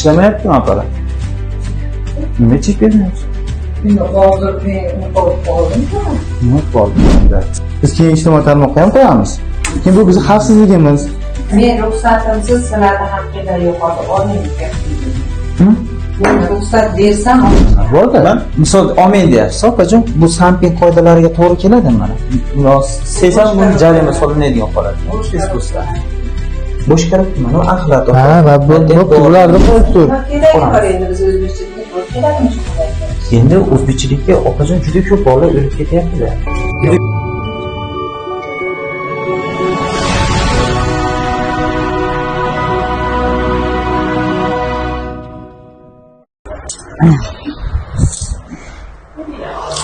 İşlemayaptimi aparat? Nima chek bermayapsiz? Hozir men qolib qoldim-ku. Nima bo'ldi? Biz keyin ijtimoiy tarmoqqa ham qo'yamiz. Keyin bu bizning xavfsizligimiz. Men ruxsatimsiz sizlarni haqqida yo'qotib olmayman. Men ruxsat bersam, Bo'ldi. Men misol olmaydi deyapsiz, opajon. Bu samping qoidalariga to'g'ri keladimi mana? Sezsam buni jarima solinadigan holat. Facebookda. Bosh kiribdi mana axlat. Ha, va bu ularni qo'yib tur. kerak endi biz o'zbekchaga to'g'ri keladimi shu qilib? Endi o'zbekchilikka opajon juda ko'p bolalar o'lib ketyapti-da.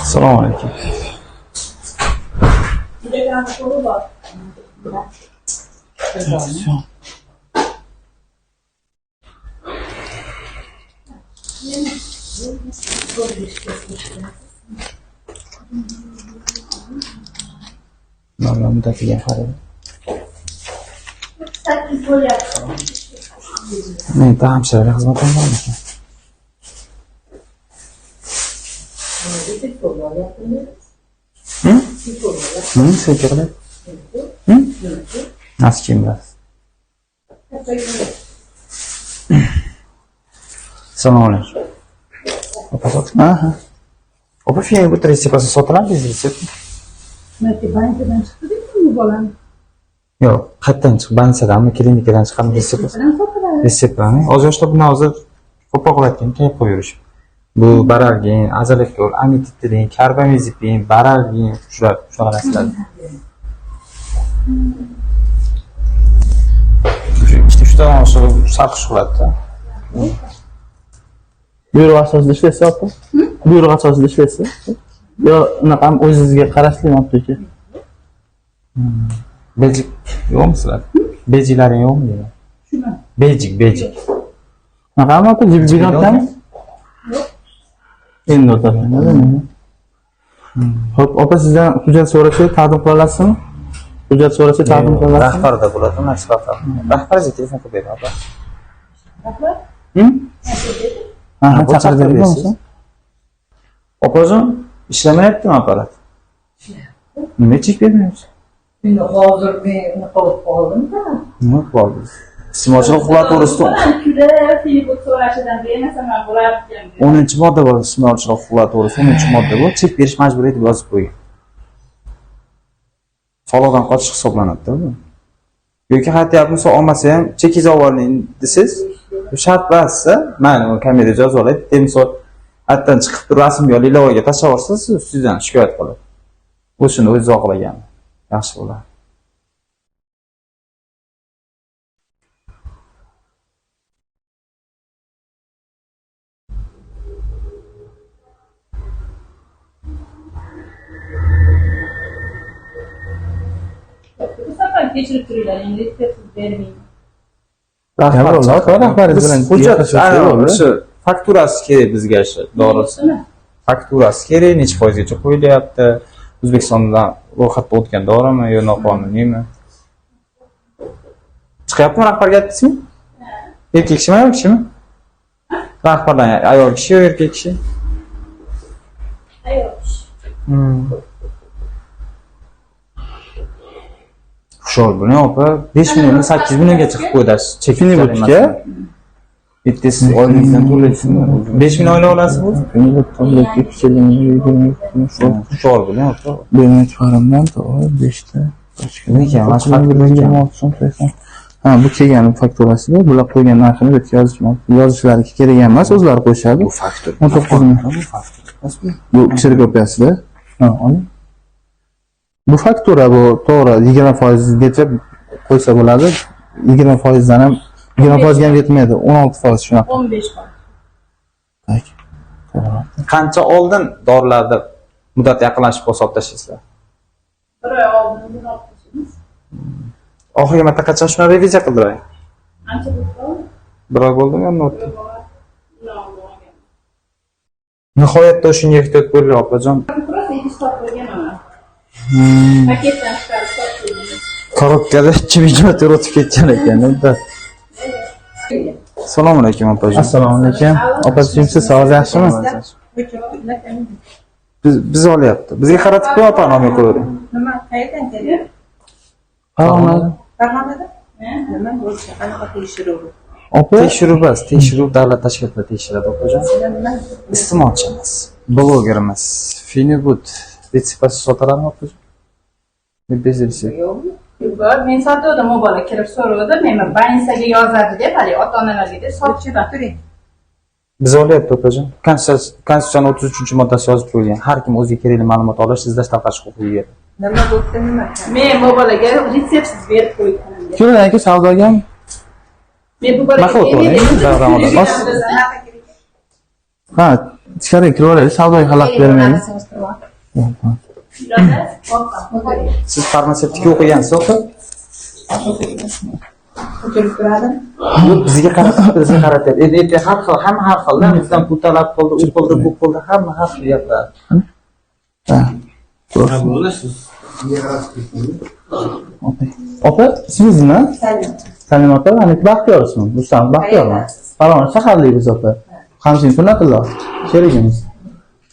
Assalomu alaykum. Mana muddatiga qarang. Men hamshira xizmatim bor ekan. Sekirlar. Nasıl kim biraz? Sanıyorlar. Opa sat. Aha. Opa fiyatı bu tresi pası satılan biz resept. Belki bankadan çıktı değil mi bu olan? Yok, kattan çık. Bankadan mı klinikten çıkan resept. Resept var. O zaman işte bunu hazır kopaklattım, teyip koyuyoruz. Bu baralgin, azalektor, amititrin, karbamazepin, baralgin, shular narsalar. İşte şu da sonra sarxush qiladi. Buyruq asosida ishlaysiz, opa? Buyruq asosida ishlaysiz? Yo, unaqa o'zingizga qarashlaymi optiki? Bejik yo'qmi sizlar? Bejiklaring yo'qmi deyman? Bejik. Unaqami opa, jibijonotdami? Endi o'taman. Hop, opa sizdan hujjat so'rasa taqdim qila olasizmi? Hujjat so'rasa taqdim qila olasizmi? Rahbarda bo'ladi, mas'uliyat. Rahbarga telefon qilib bering, opa. Rahbar? Ha, chaqirib berasiz. Opajon, ishlamayaptimi aparat? Nima chek bermayapsiz? Men hozir men qolib qoldim-ku. Nima bo'ldi? Iste'molchilik huquqlari to'g'risida 10-modda bor, iste'molchilik huquqlari to'g'risida 10-modda bor, chek berish majburiyati yozib qo'ygan. Soliqdan qochish hisoblanadi-da bu. Yoki aytyapmiz, olmasa ham chekingiz olib oling desiz, bu shart emasda, mana u kameraga yozib oladi. Misol, atdan chiqib turib rasm yo'li ilovaga tashlab yuborsangiz, sizdan shikoyat qiladi. Bu shuni o'zi oqlagan. Yaxshi bo'ladi. Bu sefer geçirip duruyorlar. Yani listesiz vermeyin. Rahbaringiz bilan hujjat shu fakturasi kerak bizga shu doğrusu. Fakturasi kerak, necha foizgacha qo'yilyapti? O'zbekistondan ro'yxatga o'tgan dorimi yo noqonuniymi? Chiqyaptimi rahbarga aytdingizmi? Erkak kishimi, ayol kishimi? Rahbardan ayol kishi yo erkak kishi? Ayol. Xushol bo'ling opa, 5 million 8 milliongacha qilib qo'ydasiz. Chekini butikka. Bittasi oyingizdan to'laysizmi? 5 million oylik olasizmi? Xushol bo'ling opa. Benim etvarımdan da o 5'te. Nega? Mana faktura. Ha, bu kelgan fakturasi da bular qo'ygan narxini yozishlari kerak emas, o'zlari qo'yishadi. Bu faktura. 19 ming. Bu kserokopiyasida. Ha, oling. Bu faktura bu to'g'ri 20% gacha qo'ysa bo'ladi. 20% dan ham 20% ga ham yetmaydi. 16% shunaqa. 15 var. Peki. Qancha oldin dorilarda muddat yaqinlashib qolsa olib tashlaysizlar? Bir oy oldin bunu yapmışsınız. Oxirgi marta qachon shuni reviziya qildilar? Ancha bo'ldi. Bir oy bo'ldimi yo'qmi? Bo'lmagan. Nihoyatda shunga ehtiyot bo'ling opajon. Просто iki stop bo'lgan mana. Paketdan chiqarib sotdim. Korobkada 2000 metr o'tib ketgan ekan-da. Assalomu alaykum opajon. Assalomu alaykum. Opa-singil sog'ingiz yaxshimi? Biz olyapti. Bizga qaratib qo'y opa nomga qo'yavering. Nima qayerdan keldi? Farg'onada. Farg'onada? Nima bo'lsa qanaqa tekshiruv? Opa, Tekshiruv emas, tekshiruv davlat tashkilotlari tekshiradi opajon. Nima? Iste'molchi emas, bloger emas. Finibut retseptasi sotiladimi opajon? Bezilsa. Yo'qmi? Men sotuvdim, u bola kirib so'ravdi, men bansaga yozadi deb, hali ota-onalarga deb sotchiman. Turing. Biz olyapti opajon. Konstitutsiyaning 33-moddasi yozib qo'yilgan. Har kim o'ziga kerakli ma'lumot olish, izlash, tarqatish huquqiga ega. Nima bo'pti nima? Men bu bolaga retseptsiz berib qo'ydim. keling aka savdoga ham. Men bu bolaga Mahmud o'g'li, davron ola. Ha, ichkariga kirib olaylik, savdoga xalaqit bermaylik. Siz farmatsevtika o'qigansiz opa? O'tirib turadimi? Yo'q, bizga qaratyapti. Endi har xil, hamma har xilda. Bizdan pul talab qildi, u qildi, bu qildi, hamma har xil gaplar. Ha. Opa, ismingiz nima? Salim. Salim opa, mana Baxtiyorsizmi? Rustam Baxtiyormi? Farg'ona shaharligiz opa. Hamshim Sunnatulloh, sherigimiz.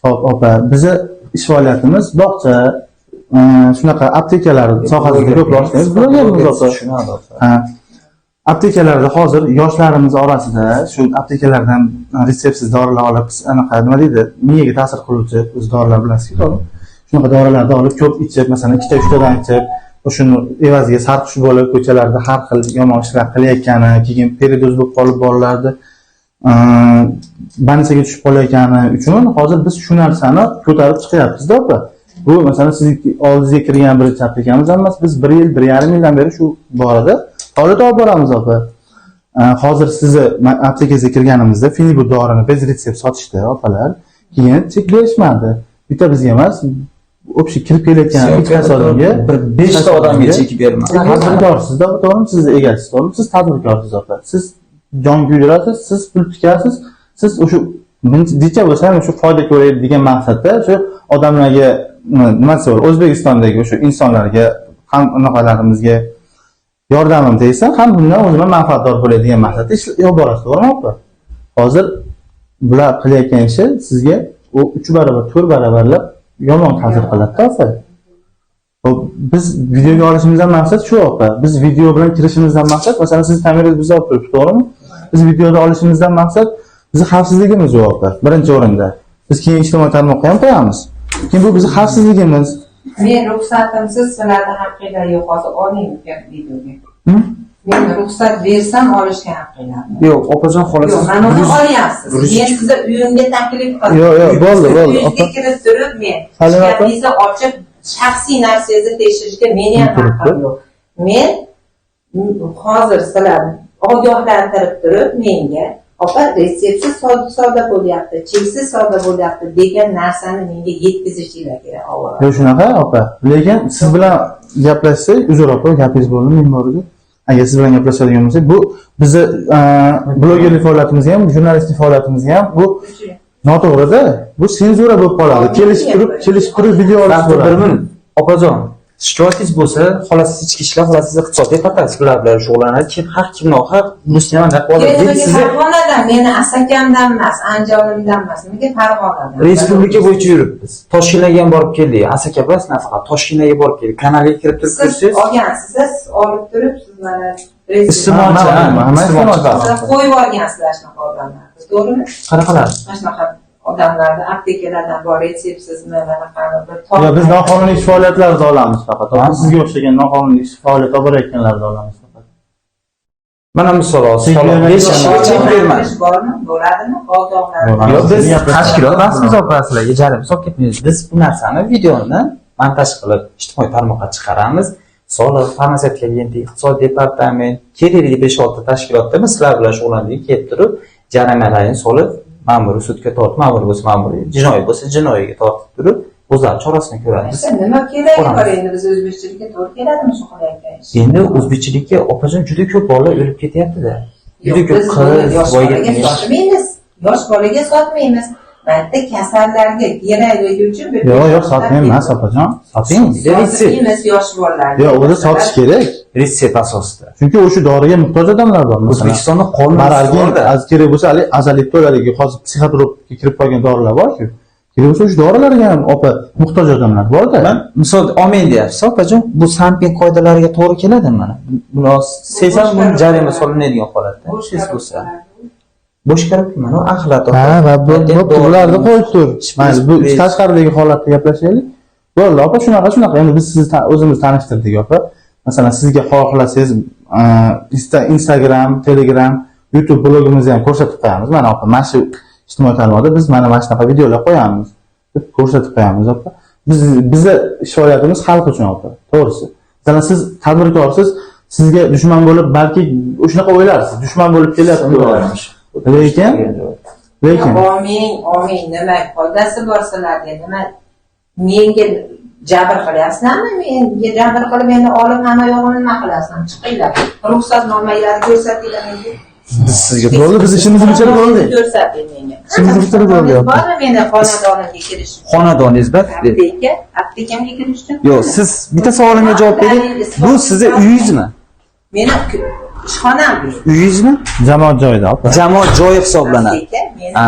Hop, opa, bizni ish faoliyatimiz bog'cha, shunaqa aptekalar sohasida ko'proq ishlaymiz. Blogermiz opa. Tushunadi opa. Ha. Aptekalarda hozir yoshlarimiz orasida shu aptekalardan retseptsiz dorilar olib, anaqa nima deydi, miyaga ta'sir qiluvchi o'z dorilar bilasizki, to'g'ri? Shunaqa dorilarni olib ko'p ichib, masalan, ikkita uchtadan ichib, o'shuni evaziga sarxush bo'lib ko'chalarda har xil yomon ishlar qilayotgani, keyin peridoz bo'lib qolib bolalarni bansaga tushib qolayotgani uchun hozir biz shu narsani ko'tarib chiqyapmiz-da opa. Bu masalan sizni oldingizga kirgan birinchi aptekamiz emas, biz 1 yil, 1,5 yildan beri shu borada faoliyat olib boramiz opa. Hozir sizni aptekangizga kirganimizda Finibut dorini bez retsept sotishdi opalar. Keyin chek berishmadi. Bitta bizga emas, o'pshi kirib kelayotgan ikkita odamga bir 5 ta odamga chekib bermadi. Tadbirkorsizda, to'g'rimi? Siz egasiz, to'g'rimi? Siz tadbirkorsiz opa. Siz jon kuydirasiz, siz pul tikasiz, siz o'sha necha bo'lsa ham shu foyda ko'raylik degan maqsadda shu odamlarga nima desam, O'zbekistondagi o'sha insonlarga ham anaqalarimizga yordamim tegsa, ham bundan o'zim manfaatdor bo'lay degan maqsadda ish olib borasiz, to'g'rimi opa? Hozir bular qilayotgan ishi sizga u 3 barobar, 4 barobarlab yomon ta'sir qiladi-da opa. Biz videoga olishimizdan maqsad shu opa. Biz video bilan kirishimizdan maqsad, masalan, siz kamerangizni biz olib turibsiz, to'g'rimi? Biz videoda olishimizdan maqsad bizni xavfsizligimiz yo'q opa, birinchi o'rinda. Biz keyin ijtimoiy tarmoqqa ham qo'yamiz. Keyin bu bizni xavfsizligimiz. Men ruxsatimsiz sizlarni haqqinglar yo'q, hozir oling videoga. Men ruxsat bersam olishga haqqinglar. Yo'q, opajon xolos. Yo'q, mana uni olyapsiz. Men sizni uyimga taklif qildim. Yo'q, bo'ldi, Uyingizga kirib turib men shkafningizni ochib shaxsiy narsangizni tekshirishga meni ham haqqim yo'q. Men hozir sizlarni ogohlantirib turib menga opa retseptsiz savdo bo'lyapti, cheksiz savdo bo'lyapti degan narsani menga yetkazishinglar kerak avvalo. Yo'q, shunaqa opa. Lekin siz bilan gaplashsak, uzr opa, gapingiz bo'ldi, men bor edi. Agar siz bilan gaplashadigan bo'lsak, bu bizni blogerlik faoliyatimizga ham, jurnalistlik faoliyatimizga ham bu noto'g'ri-da. Bu senzura bo'lib qoladi. Kelishib turib video olish bo'ladi. Opajon, shikoyatingiz bo'lsa, xolos ichki ishlar, xolos siz iqtisodiy departamentlar bilan shug'ullanadi. Kim haq, kim nohaq, bunisi ham aniq bo'ladi. Farg'onadan, meni Asakamdan emas, Andijonimdan emas, menga Farg'onadan. Respublika bo'yicha yuribmiz. Toshkentga ham borib keldik. Asaka emas, nafaqat Toshkentga borib keldik. Kanalga kirib turib ko'rsangiz, olgansiz, siz olib turib, siz mana iste'molchi, qo'yib olgansizlar shunaqa odamlarni, to'g'rimi? Qaraqalar. Mana shunaqa odamlarni aptekalardan bor retseptsizmi, mana bir Yo, biz noqonuniy ish faoliyatlarida olamiz faqat. Sizga o'xshagan noqonuniy ish faoliyat olib borayotganlarda olamiz faqat. mana misol olsak, 5 kishiga chek bermadi. Bormi? Bo'ladimi? Ogohlantirib. Yo'q, biz tashkilot rasmiy hisoblasizlarga jarib hisob ketmaymiz. Biz bu narsani videoni montaj qilib ijtimoiy tarmoqqa chiqaramiz. Soliq, farmatsevtika agentligi, iqtisodiy departament, kerakli 5-6 tashkilotda biz sizlar bilan shug'ullandik, kelib turib, jarimalarni solib, ma'muriy sudga tortib, ma'muriy bo'lsa ma'muriy, jinoiy bo'lsa jinoiyga tortib turib, o'zlari chorasini ko'ramiz. Nima keragi bor endi biz o'zbekchilikka to'g'ri keladimi shu qilayotgan ish? Endi o'zbekchilikka opajon juda ko'p bolalar o'lib ketyapti-da. Juda ko'p qiz, yosh bolaga sotmaymiz. Mayda kasallarga kerakliguvchi bir Yo'q, sotmayman, opajon. Soting. Sotmaymiz yosh bolalarga. Yo'q, o'zi sotish kerak. Retsept asosida. Chunki o'sha doriga muhtoj odamlar bor. O'zbekistonda qonun Maralgin, kerak bo'lsa, azalitlarga hozir psixotropga kirib qolgan dorilar bor-ku. Kerak bo'lsa o'sha dorilarga ham muhtoj odamlar bor-da. Man misol olmayin deyapsiz, opajon. Bu samping qoidalariga to'g'ri keladimi mana? Buni sezsam buni jarima solinadigan holatda. Siz bo'lsa. Bosh qarab mana axlat. Ha, va bularni qo'yib tur. Mayli, bu tashqaridagi holatni gaplashaylik. Bo'ldi, opa, shunaqa. Endi biz sizni o'zimiz tanishtirdik, opa. Masalan, sizga xohlasangiz, Instagram, Telegram, YouTube blogimizni ham ko'rsatib qo'yamiz. Mana opa, mana shu ijtimoiy tarmoqda biz mana shunaqa videolar qo'yamiz deb ko'rsatib qo'yamiz, opa. Bizni ish faoliyatimiz xalq uchun, opa. To'g'risi. Masalan, siz tadbirkorsiz, sizga dushman bo'lib, balki o'shanaqa o'ylarsiz. Dushman bo'lib kelyapti deb o'ylaymiz. Lekin Omin, nima foydasi bor sizlarga? Nima menga jabr qilyapsizlarmi? Menga jabr qilib meni olib hamma yo'g'ini nima qilasizlar? Chiqinglar. Ruxsatnomalarni ko'rsatinglar menga. Sizga bo'ldi, biz ishimizni bitirib oldik. Ko'rsating menga. Ishimizni bitirib oldik. Bormi meni xonadonimga kirish? Xonadoningiz bor. Aptekamga kirish uchun? Yo'q, siz bitta savolimga javob bering. Bu sizning uyingizmi? Meni ishxonam. Uyingizmi? Jamoat joyida, opa. Jamoat joyi hisoblanadi. Ha,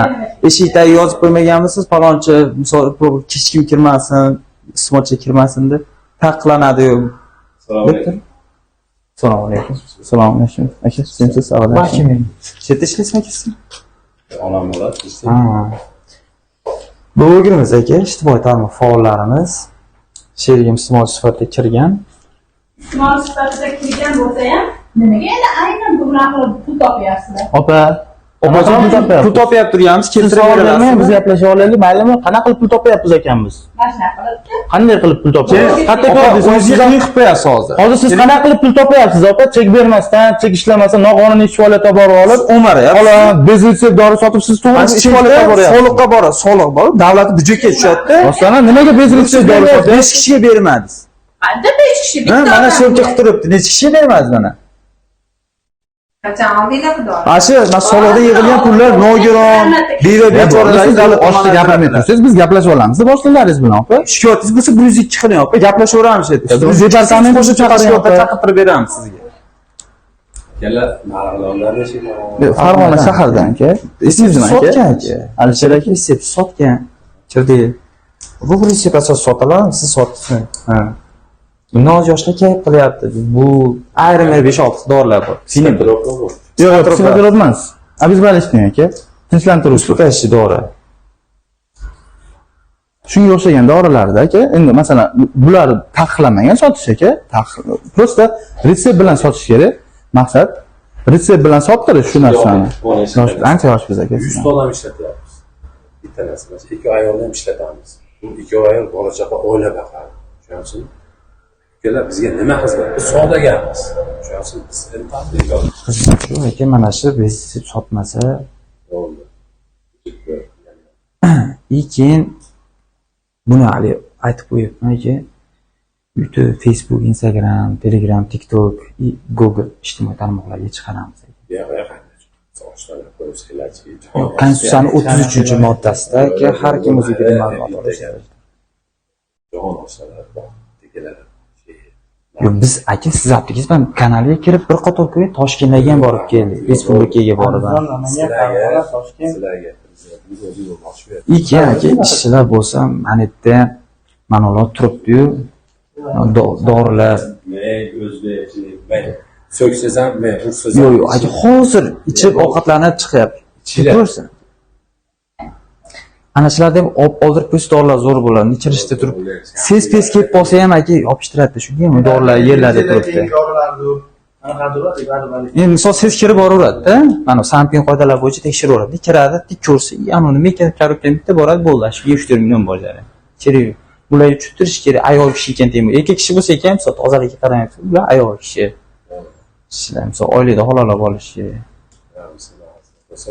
eshikda yozib qo'ymaganmisiz? Falonchi, misol hech kim kirmasin, ismochi kirmasin deb taqiqlanadi. Assalomu alaykum. Assalomu alaykum. Aka, sizsiz, assalomu alaykum. Chet ishlasizmi akasi? Onam bo'ladi. Ha. Blogimiz aka, ijtimoiy tarmoq faollarimiz sherigim ijtimoiy sifatida kirgan. Ijtimoiy sifatida kirgan bo'lsa ham, nimaga endi aynan bunaqa qilib pul topyapsizlar? Opa, Pul topyapti turganmiz, keltiraveramiz. Biz gaplashib olaylik, maylimi? Qanaqa qilib pul topyapmiz ekanmiz? Mana shunaqa qilibdi. Qanday qilib pul topyapsiz? O'zingiz qilib qo'yasiz hozir. Hozir siz qanaqa qilib pul topyapsiz, opa? Chek bermasdan, chek ishlamasdan noqonuniy ish faoliyatga borib olib, Umar, xolos, bezilsiz dori sotib siz to'g'ri ish faoliyatga boryapsiz. Soliqqa boradi, soliq bor, davlat budjetga tushadi. Ostona nimaga bezilsiz dori sotyapsiz? 5 kishiga bermadingiz. Qanday 5 kishi bitta? Mana shu yerga qilib turibdi. Necha kishiga bermadingiz mana? Qachon oldinglar bu dori? Mana shu soliqda yig'ilgan pullar nogiron, beva bechoralar davlat oshda gapirmay tursangiz, biz gaplashib olamiz. Boshliqlaringiz bilan, opa. Shikoyatingiz bo'lsa 102 qiling, opa, gaplashaveramiz edi. Biz departament qo'shib chaqirib beramiz sizga. Kelar, marg'ilonlarni shekar. Farg'ona shahardan aka. Esingizmi aka? Sotgan aka. Alisher aka Resept sotgan. Kirdi. Bu resept asos sotiladimi? Siz sotdingizmi? Ha. Noz yoshlar kayf qilyapti. Bu ayrim 5-6 dorilar bor. Yo'q, psixotrop emas. Обезболивающий aka. Tinchlantiruvchi. Sutashi dori. Shunga o'xshagan dorilarda aka, endi masalan, bular taqiqlanmagan sotish aka. Prosta retsept bilan sotish kerak. Maqsad retsept bilan sotdirish shu narsani. Ancha yosh biz aka. 100 ta odam ishlatyapmiz. Bitta narsa, 2 ayolni ham ishlatamiz. Bu 2 ayol bola chaqa oila boqadi. Tushunasizmi? Ukalar bizga nima xizmat? Biz savdogarmiz. Tushunasizmi? Biz tadbirkor. Shu aka mana shu resept sotmasa, Bo'ldi. keyin buni hali aytib qo'yibman aka. YouTube, Facebook, Instagram, Telegram, TikTok, Google ijtimoiy tarmoqlarga chiqaramiz. Konstitutsiyaning 33-moddasida har kim o'ziga ma'lumot olishi kerak. Yo'q, biz aka siz aytdingiz, men kanalga kirib bir qator ko'rib Toshkentga ham borib keldik, respublikaga borib. Ikki aka ishchilar bo'lsa, mana yerda manolar turibdi-yu, dorilar. Men o'zbekchilik, men so'ksiz ham, men ursiz ham. Yo'q, aka hozir ichib ovqatlanib chiqyapti. Ko'rsin. Ana shularda ham oldirib qo'yish dorilar zo'r bo'ladi. Ichirishda turib, ses kelib qolsa ham aka yopishtiradi. Shunga ham dorilar yerlarda turibdi. Endi misol ses kirib boraveradi-da. Mana samping qoidalari bo'yicha tekshiraveradi. Kiradi, tik ko'rsa, ana nima ekan, korobka bitta boradi, bo'ldi. Shu 3 million bojari. Kerak. Bularni tushuntirish kerak. Ayol kishi ekan deymi. Erkak kishi bo'lsa ekan, misol tozalikka qaramayapti. Ular ayol kishi. Sizlar misol oilada halolab olish kerak. Bo'lsa,